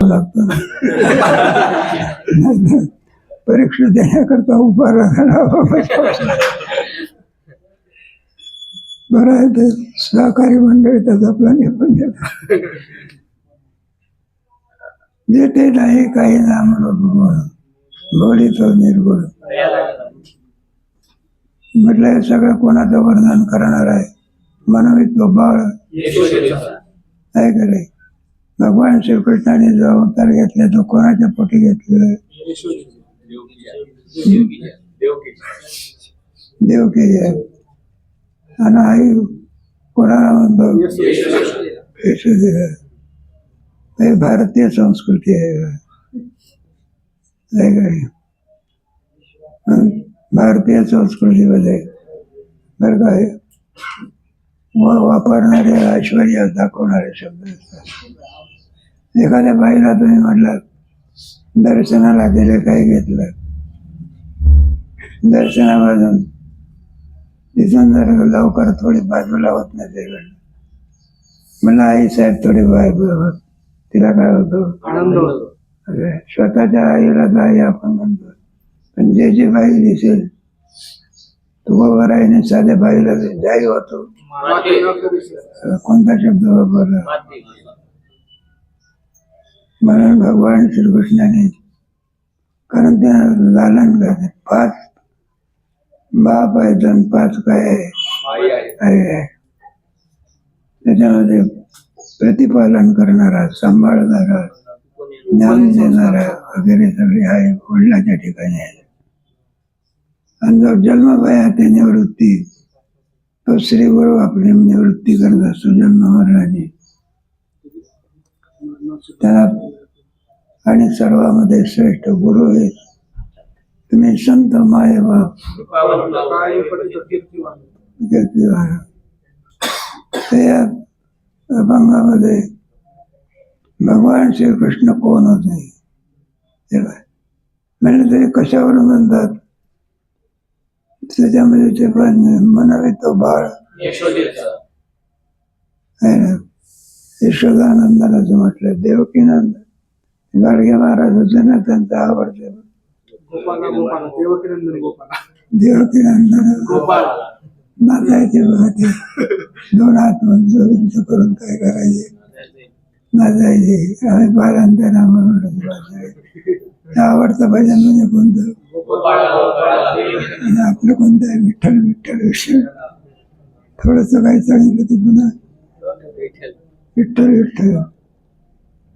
लागतो परीक्षा देण्याकरता उभा राहणार. बरं आहे ते सहकारी मंडळी त्याचा आपला निघून देतात. जे ते नाही काही ना म्हणून बोलितो निर्गुण म्हटलं हे सगळं कोणाचं वर्णन करणार आहे. मनवित्व बाळ आहे का रे. भगवान श्रीकृष्णाने जो अवतार घेतले तो कोणाच्या पोटी घेतलेला? देवकी आहे. आणि आई कोणाला म्हणतो? यशोदेवी. हे भारतीय संस्कृती आहे का. भारतीय संस्कृतीमध्ये बरं काय वापरणारे ऐश्वर्य दाखवणारे शब्द असतात. एखाद्या बाईला तुम्ही म्हटलं दर्शनाला गेले, काही घेतलं, दर्शनापासून तिथून जर लवकर थोडी बाजूला होत नाही तिकडनं, म्हणलं आई साहेब थोडी बाजूला, तिला काय होतो? आनंद होतो. स्वतःच्या आईला तर आई आपण म्हणतो, पण जे जी बाई दिसेल तू बरोबर आहे. साध्या बाईला जाई होतो. कोणता शब्द वापरला? म्हणून भगवान श्रीकृष्णाने, कारण त्या लालन करते, 5 बाप आहेत आणि 5 काय आहे. त्याच्यामध्ये प्रतिपालन करणारा, सांभाळणारा, ज्ञान देणारा वगैरे सगळे आहे वडिलाच्या ठिकाणी आहे. आणि जो जन्मभया ते निवृत्ती, तो श्री गुरु आपली निवृत्ती करत असतो जन्म मरणाची. त्याला आणि सर्वांमध्ये श्रेष्ठ गुरु हे तुम्ही संत माय बाप कीर्तिवान. त्या अभंगामध्ये भगवान श्रीकृष्ण कोण होते म्हणजे ते कशावर म्हणतात? त्याच्यामध्ये ते पण म्हणावे तो बाळ आहे ना. यशोदानंदनाचं म्हटलं, देवकीनंद गाडगे महाराज होते ना, त्यांचं आवडते देवकीनंदन नाचायचे बघा. ते 2 हात उंच करून काय करायचे, नाचायचे. आम्ही पारांतना म्हणून आवडतं भजन म्हणजे कोणतं? आपलं कोणतं आहे? विठ्ठल विठ्ठल विठ्ठल. थोडस काही सांगितलं की पुन्हा विठ्ठल विठ्ठल.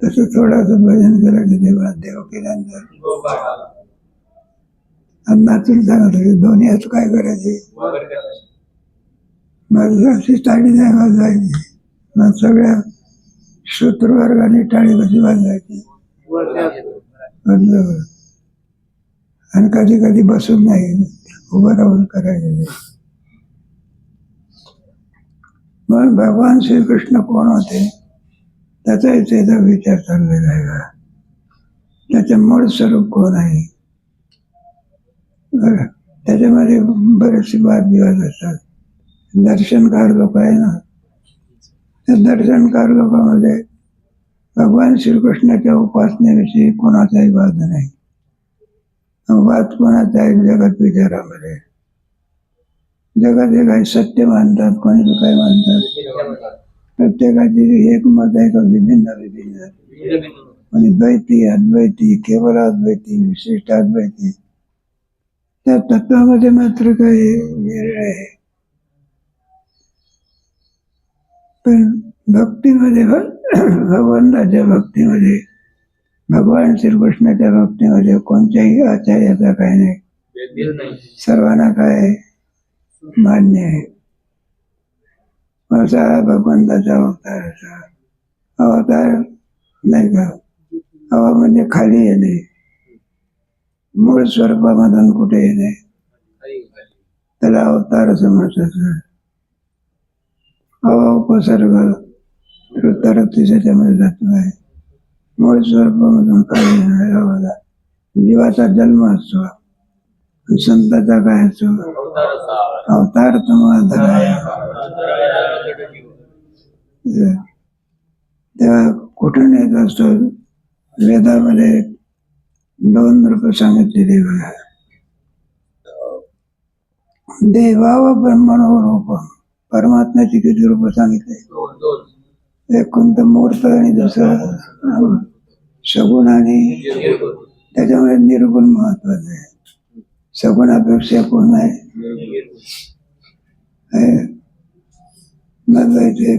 तसं थोडंसं भजन करायचं तेव्हा देवकीनंदन. आणि नाचून सांगत होते दोन्ही हात काय करायचे. माझं अशी टाळी नाही वाजवायची. मग सगळ्या श्रोतृवर्गाने टाळी कशी वाजवायची? आणि कधी कधी बसून नाही, उभं राहून करायचे. मग भगवान श्रीकृष्ण कोण होते त्याचा त्याचा विचार चाललेला आहे का. त्याचे मूळ स्वरूप कोण आहे? बरं, त्याच्यामध्ये बरेचसे वादविवाद असतात. दर्शनकार लोक आहे ना, त्या दर्शनकार लोकांमध्ये भगवान श्रीकृष्णाच्या उपासनेविषयी कोणाचाही वाद नाही. वाद कोणाचा आहे? जगत विचारामध्ये. जगात हे काही सत्य मानतात, कोणी काय मानतात. प्रत्येकाची एक मत आहे का विभिन्न विभिन्न. कोणी द्वैती, अद्वैती, केवळ अद्वैती, विशिष्ट अद्वैती. त्या तत्वामध्ये मात्र काही वेगळं आहे. पण भक्तीमध्ये भगवंताच्या भक्तीमध्ये, भगवान श्रीकृष्णाच्या भक्तीमध्ये कोणत्याही आचार्याचा काही नाही. सर्वांना काय मान्य आहे. असा भगवंताचा अवताराचा अवतार नाही का. अवा म्हणजे खाली येणे, मूळ स्वरूपामधून कुठे येणे, त्याला अवतार समजतात. अवा उपसर्ग तरतीस त्याच्यामध्ये तत्व आहे. मूळ स्वरूपामधून खाली येणारा जीवाचा जन्म असतो. संताचा काय असतो? अवतार तुम्हाला धराया. तेव्हा कुठून येत असतो? वेदामध्ये 2 रूप सांगितलेली बघा. देवाव ब्रह्मणो रूपम. परमात्म्याची किती रूप सांगितले? एक कोणतं मूर्त आणि दुसरं सगुण आणि त्याच्यामध्ये निर्गुण महत्वाचं आहे. सगुणापेक्षा कोण आहे? मग ते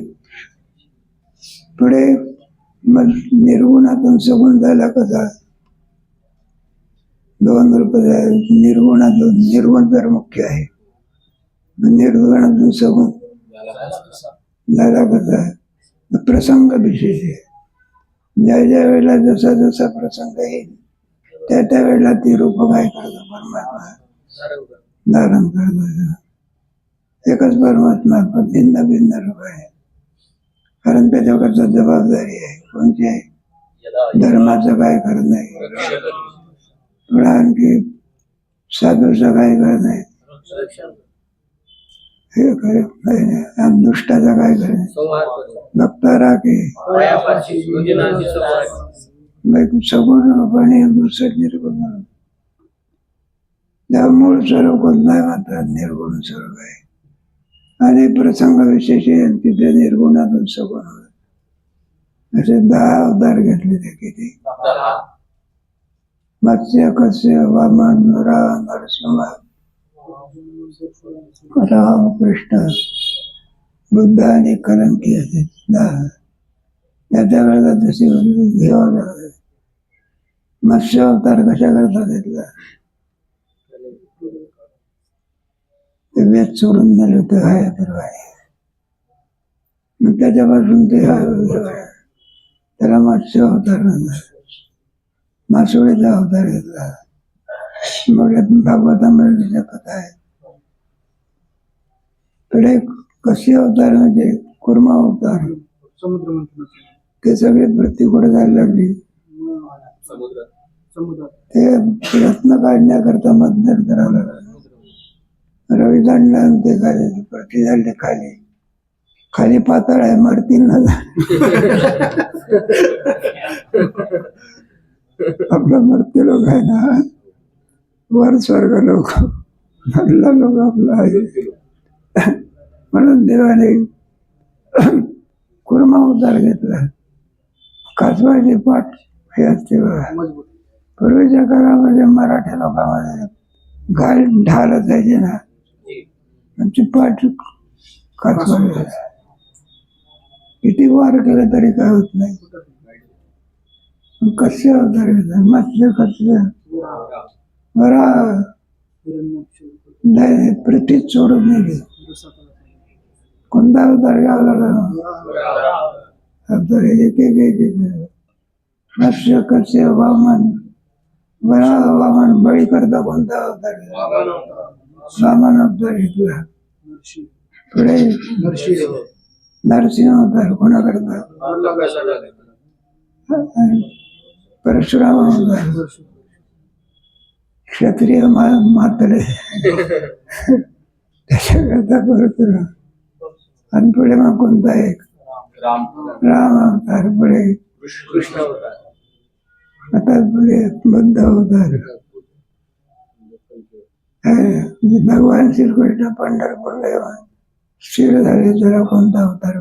पुढे मग निर्गुणातून सगुण झाला कसा? 2 रूप निर्गुणातून निर्गुण तर मुख्य आहे. निर्गुणातून सगुण झाला कसा? प्रसंग विशेष आहे. ज्या वेळेला जसा जसा प्रसंग येईल त्या वेळेला ती रूप काय करतो? परमात्मा धारण करतो. एकच परमात्मा पण भिन्न भिन्न रूप आहे. कारण त्याच्याकडचं जबाबदारी आहे. कोणती आहे? धर्माचं काय करणं आहे, थोडा आणखी साधूचं काय करणं आहे, हे करत दुष्टाचा काय करणं, भक्ता राखे सगुणपणे दुसरं निर्गुण. त्या मूळ स्वरूप कोणता म्हणतात? निर्गुण स्वरूप आहे. आणि प्रसंग विशेष तिथे निर्गुणातून सगुण होत. असे 10 अवतार घेतलेले. किती? मत्स्य, कस्य, वामन, नरसिंह, राम, कृष्ण, बुद्ध आणि कलंकी असे 10. त्याच्या वेळेला तशी घ्यावं लागत. मत्स्य अवतार कशा करता घेतला? ते वेद सोडून दिले होते. हाय तर मग त्याच्यापासून ते त्याला मत्स्य अवतार म्हणतात. मासोळीचा अवतार घेतला. मग भागवतामध्ये कथा आहे. पुढे कशी अवतार म्हणजे कुर्मा अवतार. ते सगळे वृत्ती कुठे जायला लागली? ते प्रयत्न काढण्याकरता मदत करावं लागलं. रवी जाणला ते खाली प्रति झाले. खाली खाली पातळ आहे, मारतील ना. आपला मरते लोक आहे ना, वर स्वर्ग लोक, मधला लोक आपला आहे. म्हणून देवाने कुर्मा अवतार घेतला. कासवाची पाठ हे असते बघा. पूर्वीच्या काळामध्ये मराठी लोकांमध्ये घाल ढाल असायचे ना, आमची पाठ कासवा. किती वार केलं तरी काय होत नाही. कसे अवतार घेतला? मत्स्य, कस्य, बरा नाही पृथ्वीच सोडून नाही. कोणता अवतार घ्यावा लागला? अवतार एक एक एक एक. मत्स्य, कस्य, वामन, बरा वामन बळी करता कोणता अवतार? वामन अवतार घेतला. पुढे नरसिंह अवतार कोणा करता? परशुराम अवतार क्षत्रिय मातले त्याच्याकरता परशुराम. आणि पुढे मग कोणता एक? राम अवतार. पुढे कृष्ण अवतार. आता पुढे बुद्ध अवतार. भगवान श्रीकृष्ण पंढरपूरला स्थिर झाले. जरा कोणता अवतार?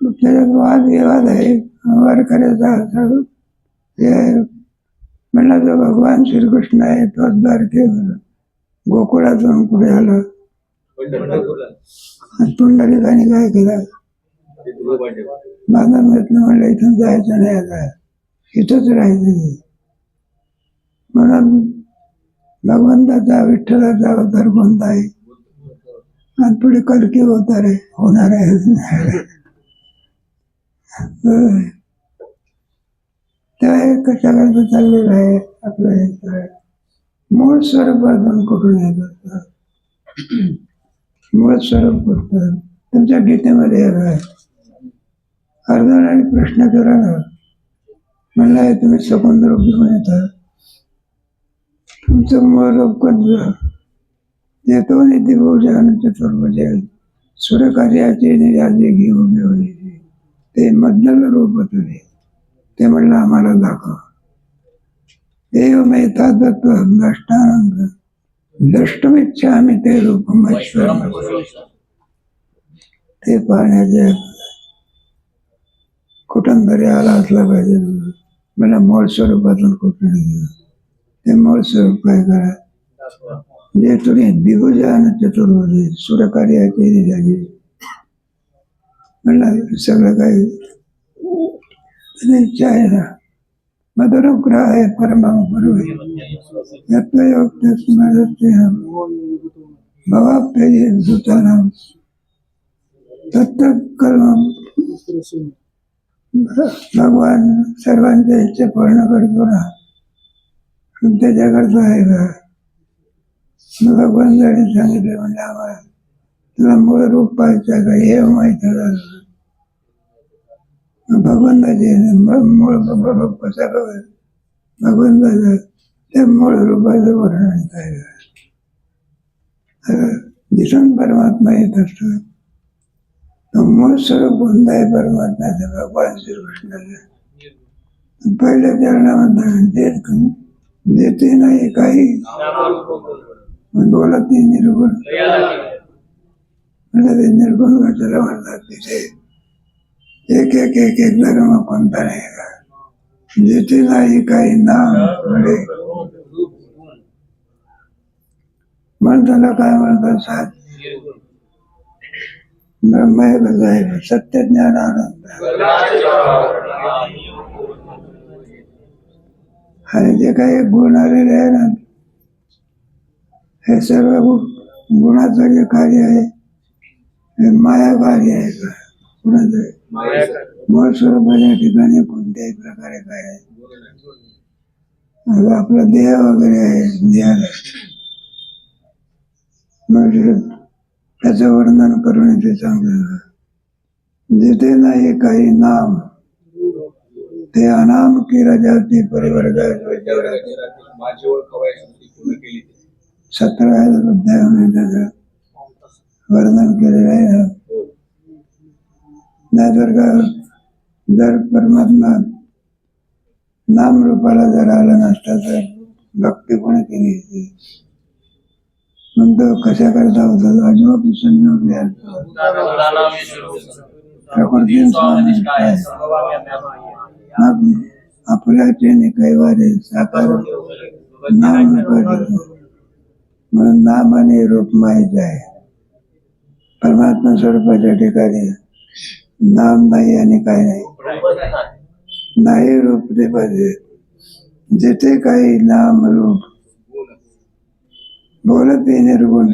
त्याच्यात वादविवाद आहे. वारकऱ्याचा म्हणला जो भगवान श्रीकृष्ण आहे तो द्वारकेवर गोकुळातून पुढे आला. पुंडलिकाने काय केलं? बांधून घेतलं. म्हणलं इथून जायचं नाही, आता इथंच राहायचं. म्हणून भगवंताचा विठ्ठलाचा अवतार कोणता आहे? आणि पुढे कल्की अवतार आहे, होणार आहे. त्या कशा करता चाललेलं आहे आपलं. मूळ स्वरूपातून कुठून येत असतं? मूळ स्वरूप कुठं? तुमच्या गीतेमध्ये अर्जुनाने प्रश्न केला ना, म्हणलं तुम्ही सगुण रूप घेऊन येता, तुमचं मूळ रूप कोणतं? येतो निधी पूजा आणि चतुर्भुजा सूर्यकार्याचे निराजे घेऊ घेऊ ते मधलं रूप होतं. ते म्हणलं आम्हाला दाखव. एव मे तत्त्वं द्रष्टानंद द्रष्टुमिच्छामि ते रूपम् ऐश्वरम्. ते पाहण्याचे कुठून तरी आला असला पाहिजे. मला मूळ स्वरूपातून कुठून ते मूळ स्वरूप काय करा. जे तुम्ही दिवजान चतुर्भुजे सुरकार्य केली झाली म्हणलं सगळं काही इच्छा आहे ना. मदनुग्रह आहे परमं गुरु यत्वयोग स्मरते भवाप्य भूतानां तत्त कर्म. भगवान सर्वांच्या इच्छा पूर्ण करतो ना, त्याच्याकडचं आहे का. भगवान जरी सांगितलं म्हणजे आम्हाला तुला मूळ रूप पाहायचं का हे माहीत झालं. भगवंताचे मूळ रूप कसा बघा. भगवंताचं त्या मूळ रूपाचं वर्णन काय दिसून परमात्मा येत असतो. मूळ स्वरूप कोणता आहे परमात्म्याचं भगवान श्रीकृष्णाचं. पहिल्या चरणामध्ये देते नाही काही बोलत नाही निर्गुण. म्हणजे ते निर्गुण कशाला म्हणतात. तिथे एक एक एक एक धर्म कोणता नाही का. देते नाही काही नाम पुढे म्हणताना काय म्हणतात सात ब्रह्मय आहे सत्य ज्ञान आनंद. आणि जे काही गुण आलेले आहे ना, हे सर्व गुणाचं जे कार्य आहे हे माया कार्य आहे का. कुणाचं मूळ स्वरूपाच्या ठिकाणी कोणत्याही प्रकारे काय आहे. आपला देह वगैरे आहे. देहाला त्याचं वर्णन करून ते चांगलं. जिथे नाही काही नाम ते अनाम की रजाती परिवर्ग. 17 अध्यायामध्ये त्याचं वर्णन केलेलं आहे. नाहीतर का जर परमात्मा नाम रूपाला जर आला नसता तर भक्ती कोणी केली. म्हणतो कशा करता होतं अजून आपल्याचे कैवारे साकार नाम म्हणून नाम आणि रूप माहीत आहे. परमात्मा स्वरूपाच्या ठिकाणी नाम नाही आणि काय नाही. नाही रूप ते पाहिजे. जिथे काही नाम रूप बोलत निर्गुण.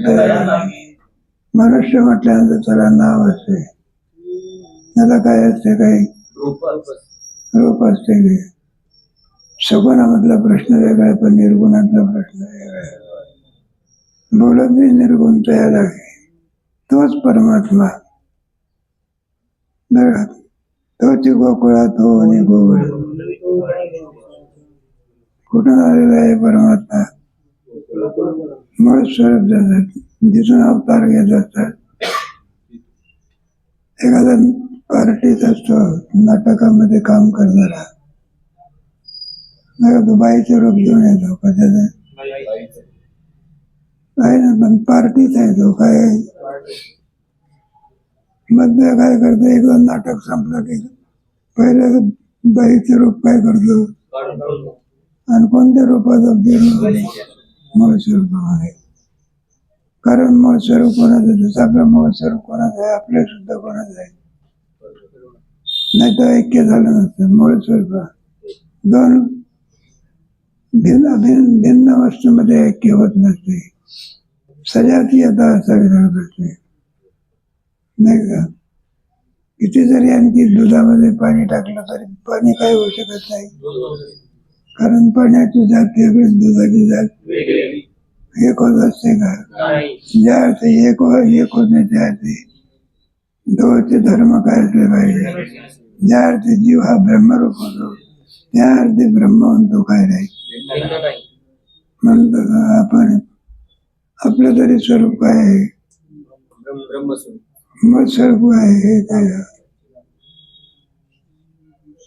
मनुष्य म्हटल्यानंतर त्याला नाव असते. त्याला काय असते काही रूप असते. सगुणामधला प्रश्न वेगळा आहे पण निर्गुणातला प्रश्न वेगळा आहे. बोलत निर्गुण तयार आहे. तोच परमात्मा. तोच गोकुळात हो आणि गोकुळ कुठून आलेला आहे परमात्मा. मूळ स्वरूप जातात जिथून अवतार घेत असतात. एखादा पार्टीत असतो नाटकामध्ये काम करणारा, तो बाईचं रूप घेऊन येतो. कशाचं आहे ना पण पार्टीत आहे तो काय. मग काय करतो. एकदा नाटक संपलं की पहिलं बाईचं रूप काय करतो आणि कोणत्या रूपात मूळ स्वरूपामध्ये. कारण मूळ स्वरूप कोणाचं जसं आपलं मूळ स्वरूप कोणाचं आहे आपलं सुद्धा कोणाचं आहे. नाही तर ऐक्य झालं नसतं. मूळ स्वरूप दोन भिन्न वस्तूमध्ये ऐक्य होत नसते. सजातीयता असावी लागत असते नाही का. किती जरी आणखी दुधामध्ये पाणी टाकलं तरी पाणी काय होऊ शकत नाही. कारण पाण्याची जात वेगळी दुधाची जात एक होत असते का. ज्या अर्थी एक होते त्या अर्थी दोचे धर्म काय असले पाहिजे. ज्या अर्थी जीव हा ब्रह्मरूप होतो त्या अर्थी ब्रह्म म्हणतो काय नाही. म्हणतो आपण आपलं तरी स्वरूप काय आहे. मूळ स्वरूप आहे हे काय.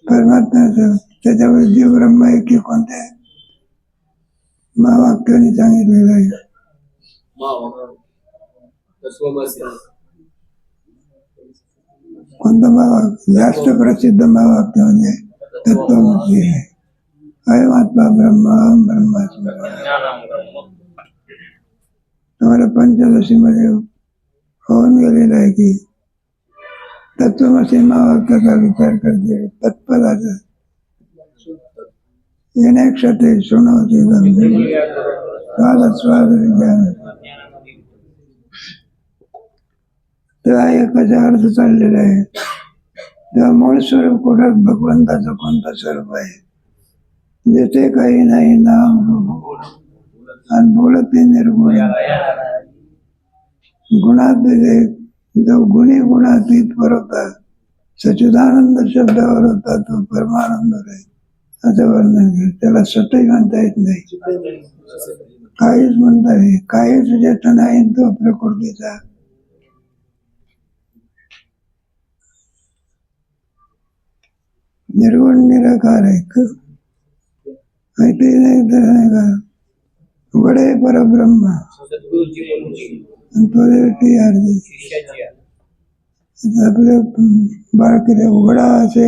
परमात्म्याचं त्याच्यावर जीव ब्रह्म एकी कोणत्या महावाक्याने सांगितलेलं आहे. कोणतं महावाक्य जास्त प्रसिद्ध महावाक्य म्हणजे तत्वमसी आहे. अयमात्मा ब्रह्म अहम ब्रह्मास्मी. तुम्हाला पंचदशीमध्ये होऊन गेलेलं आहे की तत्वमसी महावाक्याचा विचार करते तत्पदाचा येण्याक्षते शृणवते स्वाद स्वाद विज्ञान. तेव्हा एकाचा अर्थ चाललेला आहे. तेव्हा मूळ स्वरूप कुठं भगवंताचं कोणतं स्वरूप आहे? जेथे काही नाही नाम रूप आणि बोलते निर्गुण. गुणात जो गुणी गुणातीत होता सच्चिदानंद शब्दावर होता तो परमानंद आहे असं वर्णन केलं. त्याला सतही म्हणता येत नाही, काहीच म्हणता येईल. काहीच जेथ नाही तो प्रकृतीचा निर्गुण निराकार आहे. माहिती नाही तर नाही का वडे परब्रह्म ती अर्धी आपले बाळकीला उघडा असे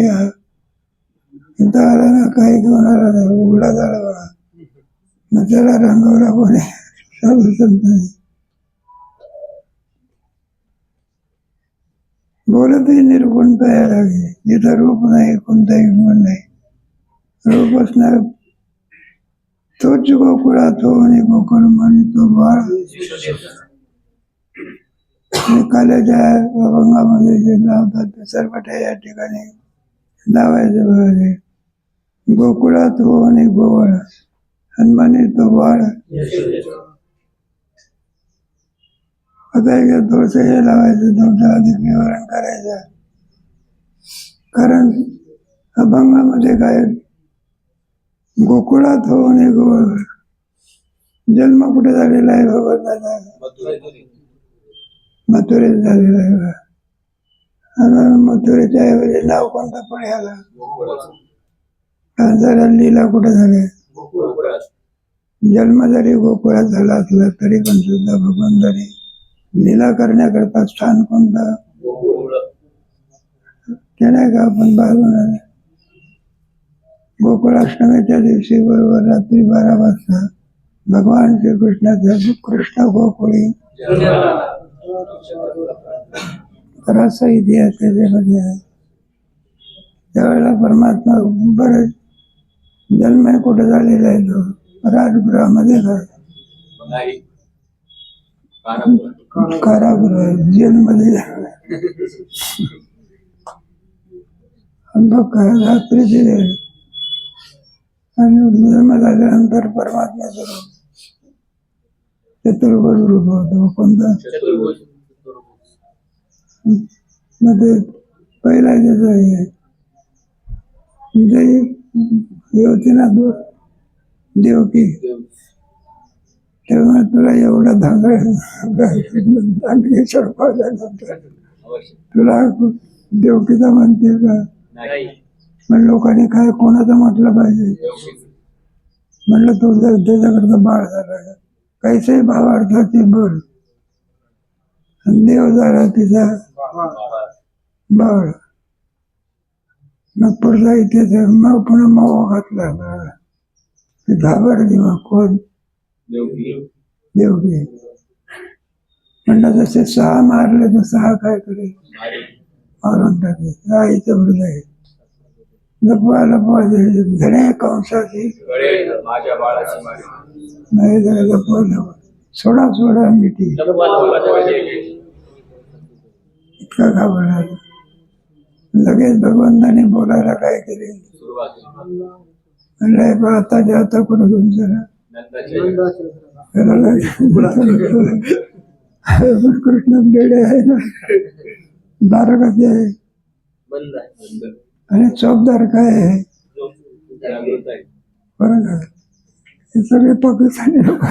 इथं आला ना काही घेऊन आला नाही उघडा झाला बघा मग त्याला रंगवला कोणी साधू संतांनी. बोलतही निर्गुण तयार आहे. जिथं रूप नाही कोणताही गुण नाही. रूप असणार तोच गोकुळात हो आणि गोकुळ म्हणे तो बाळ. काल्याच्या अभंगामध्ये जे लावतात ते सर्वटे या ठिकाणी लावायचं बघा. गोकुळात हो आणि गोवळ आणि म्हणे तो बाळ. आता एक थोडस हे लावायचं तुमचं अधिक विवरण करायचं. कारण अभंगामध्ये काय गोकुळात हो आणि गोवळ जन्म कुठे झालेला आहे भगवंताचा? मथुरेत झालेला आहे. आणि मथुरेच्या ऐवजी नाव कोणतं पुढे आलं? जरा लीला कुठे झाल्या? जन्म जरी गोकुळात झाला असला तरी पण सुद्धा भगवंताने लीला करण्याकरता स्थान कोणतं? ते नाही का आपण बाजून गोकुळाष्टमीच्या दिवशी बरोबर रात्री 12 वाजता भगवान श्रीकृष्णाचा कृष्ण गोकुळी तर असा इतिहास त्याच्यामध्ये आहे. त्यावेळेला परमात्मा बरेच जन्म कुठे झालेला आहे तो राजगृहामध्ये कारागृह जेलमध्ये रात्रीचे आणि जन्म झाल्यानंतर परमात्म्याचं चतुर्भुज रूप होतं. कोणतं? मध्ये पहिला ज्याचं हे होती ना देवकी तेव्हा तुला एवढा दांडगे सडपाल्यानंतर तुला देवकीचा म्हणतील का? पण लोकांनी काय कोणाचं म्हटलं पाहिजे? म्हणलं तो त्याच्याकरता बाळ झाला. कैसे भावार्थाची बळ देव झाला तिचा बाळ. मग पुढचा इतिहास मग पुन्हा मऊ घातला घाबरली. मग कोण? देवकी. म्हणलं जसे 6 मारले तर 6 काय करे मारून टाके. आईचं वृद्ध आहे लपवा लपवा धडे कंसाची नाही लपवा सोडा सोडा मिठी. इतका घाबरला. लगेच भगवंताने बोलायला काय केले? म्हणलं आताच्या आता कुठं तुमचं कृष्ण बेडे आहे ना द्वारकाचे आहे आणि चौकदार काय आहे बरं का? हे सगळे पाकिस्तानी लोक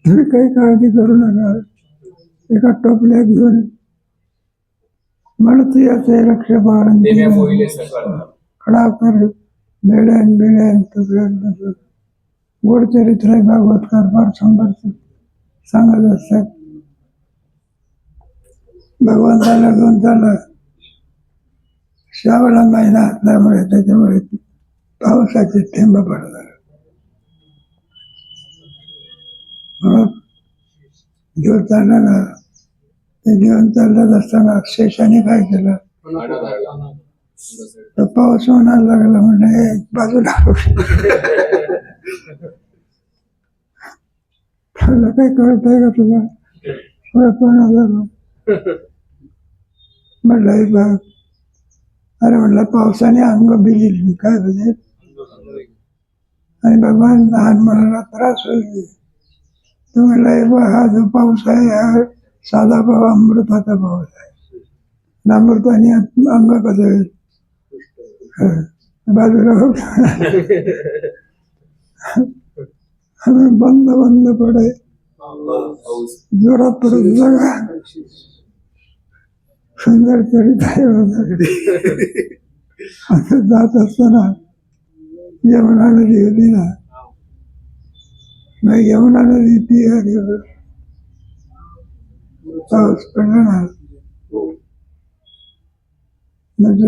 तुम्ही काही काळजी करू नका. एका टोपल्यात घेऊन म्हणते असे लक्ष पाहून खडा कर बेड्यान तुझ्या गोड चरित्र आहे भागवतकार फार सुंदर सांगत असतात. भगवंताला घेऊन चालला श्रावण महिना असल्यामुळे त्याच्यामुळे पावसाचे थेंब पडतात. घेऊन चालला ते घेऊन चालत असताना शेषाने काय केलं तर पाऊस होणार लागला म्हणजे बाजूला तुला काही कळतंय का तुला म्हटलं बघ अरे म्हटलं पावसाने अंग भिजली काय भिजेल आणि भगवान लहान मुलाला त्रास होईल. तो म्हटलं हा जो पाऊस आहे हा साधा पाऊस अमृताचा पाऊस आहे. अमृताने अंग कसं होईल बाजूला बंद पडे जोरात पडत जगा सुंदर चरित आहे. असं जात असताना यमुना नदी होती ना मग यमुना नदी ती पाऊस पडला ना मग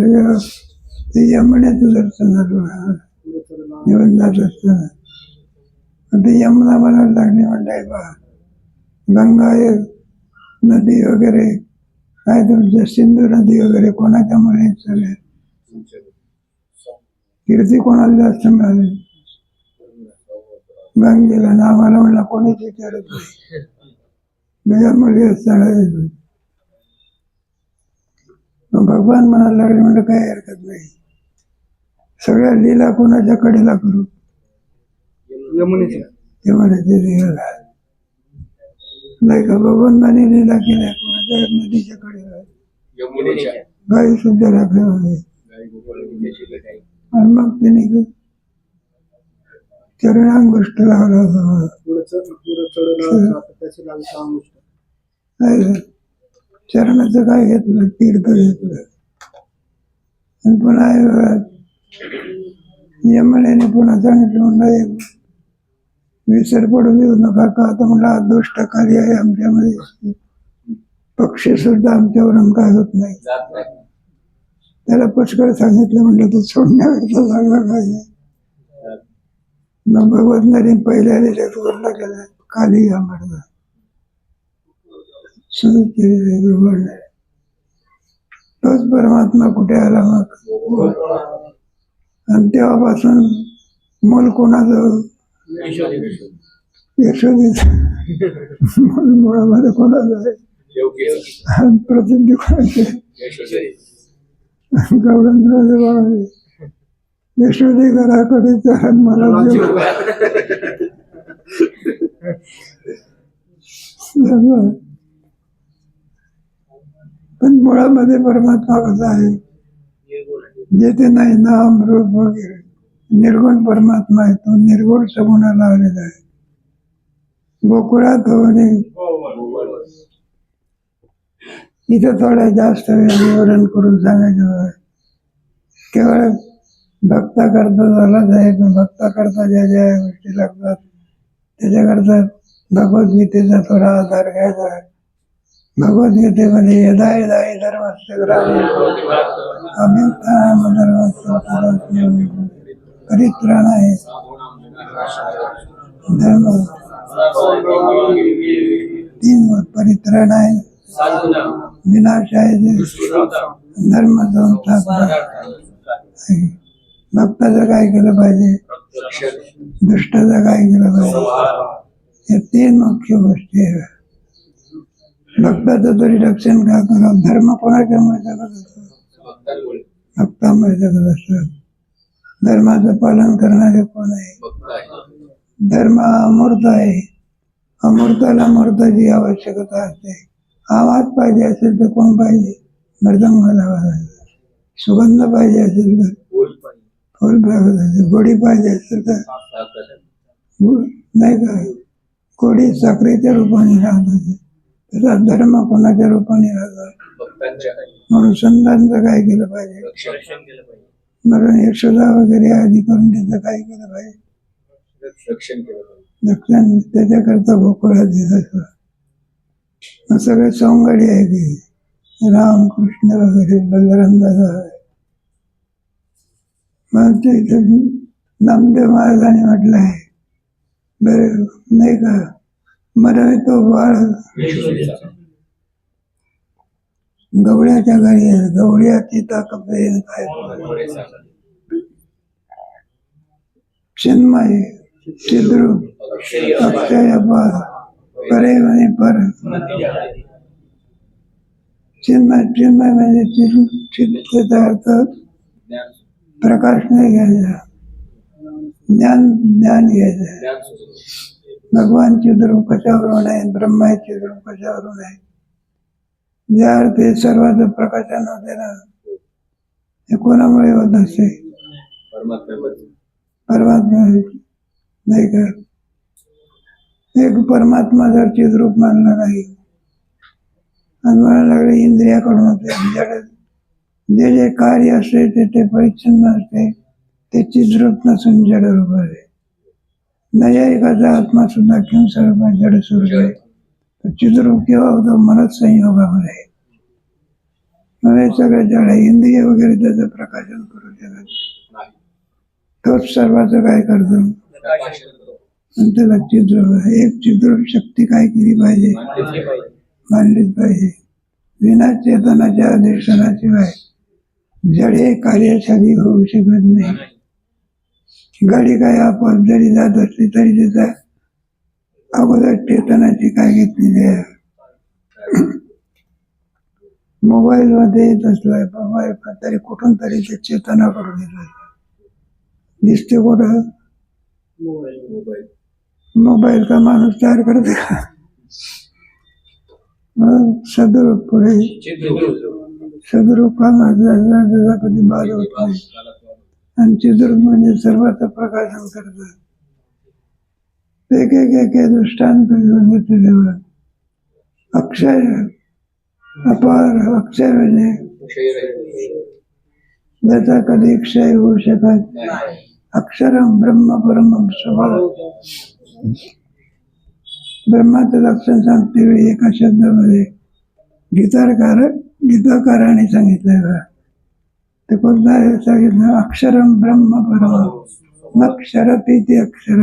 ते यमुनेचं दर्शन झालं येऊन जात असताना ते यमुना म्हणायला लागली म्हणताय बा गंगा नदी वगैरे काय तुमच्या सिंधू नदी वगैरे कोणाच्या मुळे सगळे कीर्ती कोणाला जास्त मिळाली गंगेला ना आम्हाला म्हणला कोणीच विचारत नाही त्याच्यामुळे असताना भगवान म्हणायला लागले म्हणजे काही हरकत नाही सगळ्या लीला कोणाच्या कडेला करू यमुनेच्या लीला नाही का भगवंताने लीला केल्या कोणाच्या नदीच्या कडेला गाई सुद्धा राखले होते आणि मग त्याने चरणांगोष्ट लावला चरणाचं काय घेतलं तीर्थ घेतलं आणि पुन्हा यमुनेने पुन्हा सांगितलं म्हणलं विसर पडून देऊ नका का आता म्हणलं दुष्ट कार्य आहे आमच्यामध्ये पक्षी सुद्धा आमच्यावरून काय होत नाही. त्याला पुष्कळ सांगितलं म्हणलं तू सोडण्याकरता जागा काय मग भगवंताने पहिल्या लिहिल्यात वरला गेला खाली या म्हणला तोच परमात्मा कुठे आला मग आणि तेव्हापासून मूल कोणाचं यशोदीच मुळामध्ये कोणाचं आहे प्रसिद्धी कोणाची गौरंद्राचे बाबा यशोदी घराकडे चरण मला पण मुळामध्ये परमात्मा कसा आहे जेथे नाही नाम रूप वगैरे निर्गुण परमात्मा आहे तो निर्गुण सगुणाला आलेला आहे. गोकुळात होणे इथं थोडं जास्त विवरण करून सांगायचं केवळ भक्ता करता झालाच आहे पण भक्ता करता ज्या ज्या गोष्टी लागतात त्याच्याकरता भगवद्गीतेचा थोडा आधार घ्यायचा आहे. भगवद्गीतेमध्ये यदा यदा धर्मस्य ग्रामे अभ्युत्थानम धर्मस्य परित्राणाय धर्म तीन परित्राणाय विनाशाय धर्म भक्ताचं काय केलं पाहिजे दुष्टाचं काय केलं पाहिजे हे तीन मुख्य गोष्टी आहेत. भक्ताचं तरी रक्षण का करा धर्म कोणाच्यामुळे जगत असतो भक्तामुळे जगत असतात. धर्माचं पालन करणारे कोण आहे धर्म अमूर्त आहे अमूर्ताला मूर्ताची आवश्यकता असते. आवाज पाहिजे असेल तर कोण पाहिजे मृदंगाला वाजायला सुगंध पाहिजे असेल तर फुल पाहिजे गोडी पाहिजे असेल तर नाही का गोडी साखरेच्या रूपाने राहत होते त्याचा धर्म कोणाच्या रूपाने राहतो. म्हणून संतांचं काय केलं पाहिजे, म्हणून यशोदा वगैरे आधी करून त्याचं काय केलं पाहिजे, रक्षण. त्याच्याकरता गोकुळात देत असतो. मग सगळे सौंगडी आहे की राम कृष्ण वगैरे बलराम दादा. मग ते नामदेव महाराजांनी म्हटलं आहे बरं नाही का, मला तो बाळ गवळ्याच्या घरी आहे, गवळ्याची ताकद काय चिन्मय चिद्रूप अक्षय अपार परे म्हणे पर. चिन्मय चिन्मय म्हणजे त्याचा अर्थ प्रकाश नाही घ्यायचा, ज्ञान ज्ञान घ्यायचं. भगवान चिद्रूप कशावरून आहे, ब्रह्मा चिद्रूप कशावरून आहे. ज्या अर्थी सर्वांचं प्रकाशन होते ना, हे कोणामुळे होत असते, परमात्मा नाही का. एक परमात्मा जर चिद्रूप मानला नाही आणि म्हणायला लागले इंद्रियाकडून होते, जे जे कार्य असते ते परिच्छिन्न असते, ते चिद्रूप नसून जड रूप आहे. नैयायिकाचा आत्मा सुद्धा किंवा सर्व जड स्वरूप आहे. चिद्रूप केव्हा होतो, मनच संयोगामध्ये. हे सगळं जड आहे. इंद्रिय वगैरे त्याचं प्रकाशन करू शकत, तोच सर्वांचं काय करतो, आणि त्याला चिद्रूप आहे. एक चिद्रूप शक्ती काय केली पाहिजे, मानलीच पाहिजे. विना चेतनाच्या अधिष्ठानाशिवाय जडे कार्यशाली होऊ शकत नाही. गाडी काय आपोआप जरी जात असली तरी त्याचा अगोदर चेतनाची काय घेतलेली आहे. मोबाईल मध्ये येत असलाय मोबाईल तरी कुठून तरी ते चेतनाकडून येत दिसते. कुठं मोबाईल का माणूस तयार करते का. सदरूप पुढे सदरूप हा माझा कधी बाद होत नाही. आणि चिद्रूप म्हणजे सर्वांचं प्रकाशन करतात. एक एक एक दृष्टांत घेऊन येते देवा. अक्षय अपार, अक्षय म्हणजे ज्याचा कधी क्षय होऊ शकत. अक्षरम ब्रह्म परम स्वभाव. ब्रह्माचं लक्षण सांगते वेळी एका शब्दामध्ये गीताकाराने सांगितलंय बा. ते कोणतं आहे सांगितलं, अक्षरम ब्रह्म परम नक्षरपी ते अक्षर.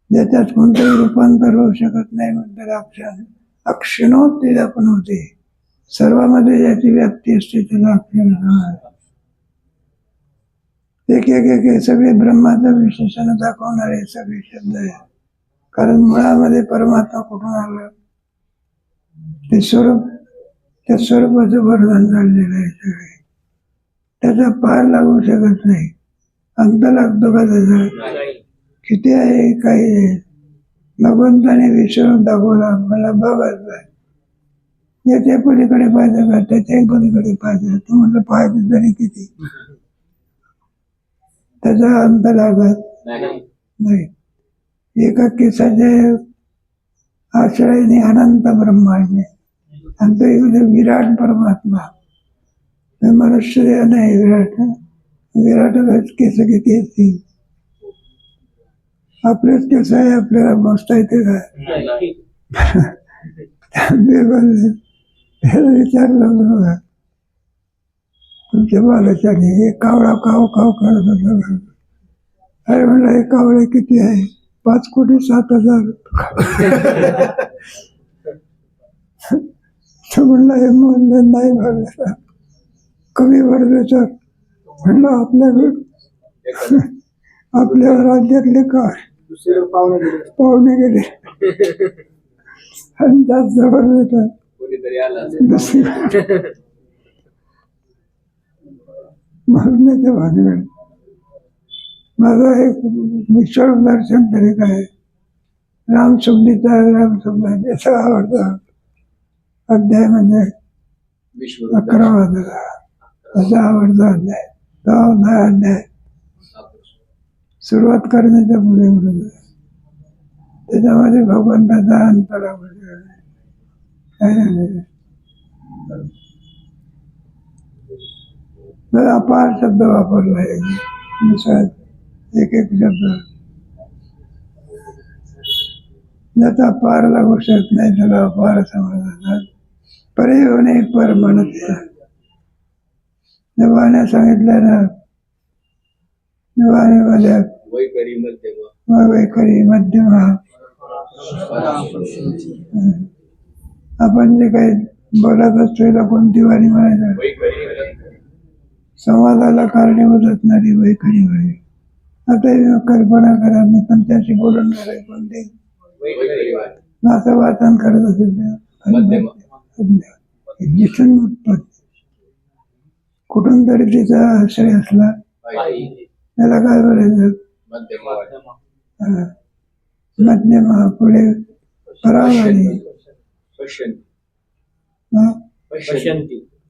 ज्याच्यात कोणतंही रूपांतर होऊ शकत नाही म्हणतात अक्षर. अक्षणो ते आपण होते. सर्वांमध्ये ज्याची व्याप्ती असते त्याला अक्षर. एक एक एक सगळे ब्रह्माचं विशेषण दाखवणारे सगळे शब्द आहे. कारण मुळामध्ये परमात्मा कुठून आलं, ते स्वरूप, त्या स्वरूपाचं वर्णन झालेलं आहे सगळे. त्याचा पार लागू शकत नाही. अंत लागतो का त्याचा, किती आहे काही आहे. भगवंताने विसरून दाखवला, मला बघायचं याच्या पलीकडे पाहिजे का, त्याच्याही पलीकडे पाहिजे. तू म्हटलं पाहिजे तरी किती, त्याचा अंत लागत नाही. एका केसाच्या आश्रयाने अनंत ब्रह्मांड, आणि तो विराट परमात्मा. मनुष्य नाही विराट, विराटच केस किती असतील. आपलेच केस आहे, आपल्याला मोजता येते काय. विचारलं बघा तुमच्या बालकाने, हे कावळा काव काव करत होता. अरे म्हणलं हे कावळे किती आहे, 5,07,000. म्हणलं हे म्हणलं नाही भरलं, कमी भरले तर. म्हणलं आपल्याकडे आपल्या राज्यातले काय पाहुणे गेले आणि जास्त भरले तर मरण्याच्या भानगड. माझं एक विश्व दर्शन तरी काय, रामशब्दीचा रामशब्द आवडता अध्याय म्हणजे 11वा असा आवडता अध्याय. तो अध्याय सुरुवात करण्याच्या पुढे त्याच्यामध्ये भगवंताचा अंतरावर काय नाही. अपार शब्द वापरला आहे नुसार एक एक शब्द ज्याचा पार लागू शकत नाही त्याला अपार समजतात. परे होणे पर म्हणते देवाने सांगितलं ना, देवाने वैखरी मध्यमा. आपण जे काही बोलत असतो कोणती वाणी म्हणायचं, संवादाला कारणीभूत असणारी वैखरी वाणी. आता कल्पना करा, मी तुमच्याशी बोलणार आहे कोणते असं वाचन करत असेल दिसून उत्पन्न कुठून तरी तिचा आश्रय असला त्याला काय बोलायचं, मध्यमा. पुढे परावाणी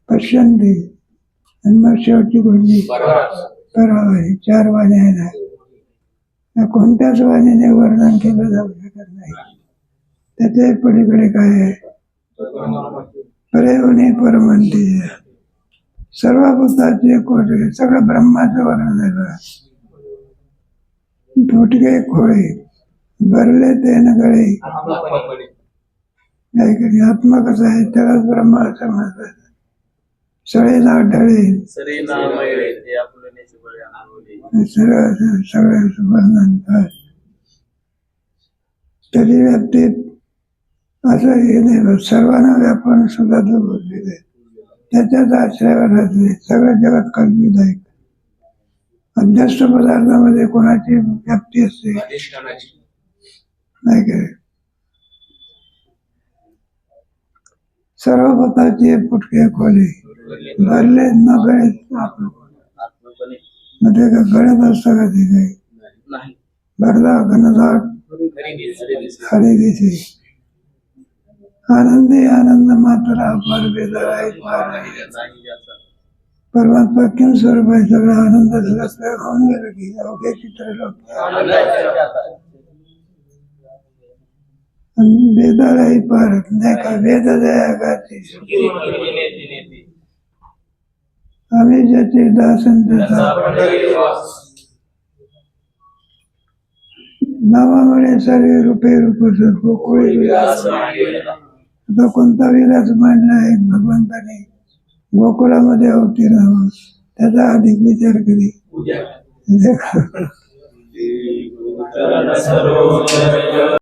पश्यंती आणि मग शेवटची कोणती परावाणी. 4 वाणी आहे ना, कोणत्याच वाणीने वर्णन केलं जाऊ शकत नाही. त्याच्या पलीकडे काय आहे, परे होणे पर म्हणते. सर्व भूताचे कोटे सगळं ब्रह्माचं वर्णन आहे बघा. फुटके खोळे भरले ते न गळे. काय करी आत्मा कसा आहे त्यालाच ब्रह्मा असं म्हणतात. सळे ना ढळे सगळं वर्णन. तरी व्याप्तीत असं हे नाही, सर्वांना व्यापण सुद्धा तो बोललेलं आहे. त्याच्याच आश्रयावर राहते. सगळं जगात कल्पित आहे. अध्यस्त पदार्थामध्ये कोणाची व्याप्ती असते नाही काय. सर्व पदाचे फुटके खोले भरले न गळे. मग ते का गळत असतं का ते काही भरला घनदाट खरे दिसे. आनंदी आनंद मात्र अपार बेदार आहे पार. परमात्मा किम स्वरूप आहे. सगळा आनंद होऊन गेलं की अवघे चित्र बेदार आहे पार. नाही का वेद दया गाती आम्ही ज्याचे दासन त्याचा नावामुळे सर्व रूपे रूप गोकुळी. आता कोणता विलास मांडला आहे भगवंताने गोकुळामध्ये अवतीर्ण व्हावं, त्याचा अधिक विचार कधी.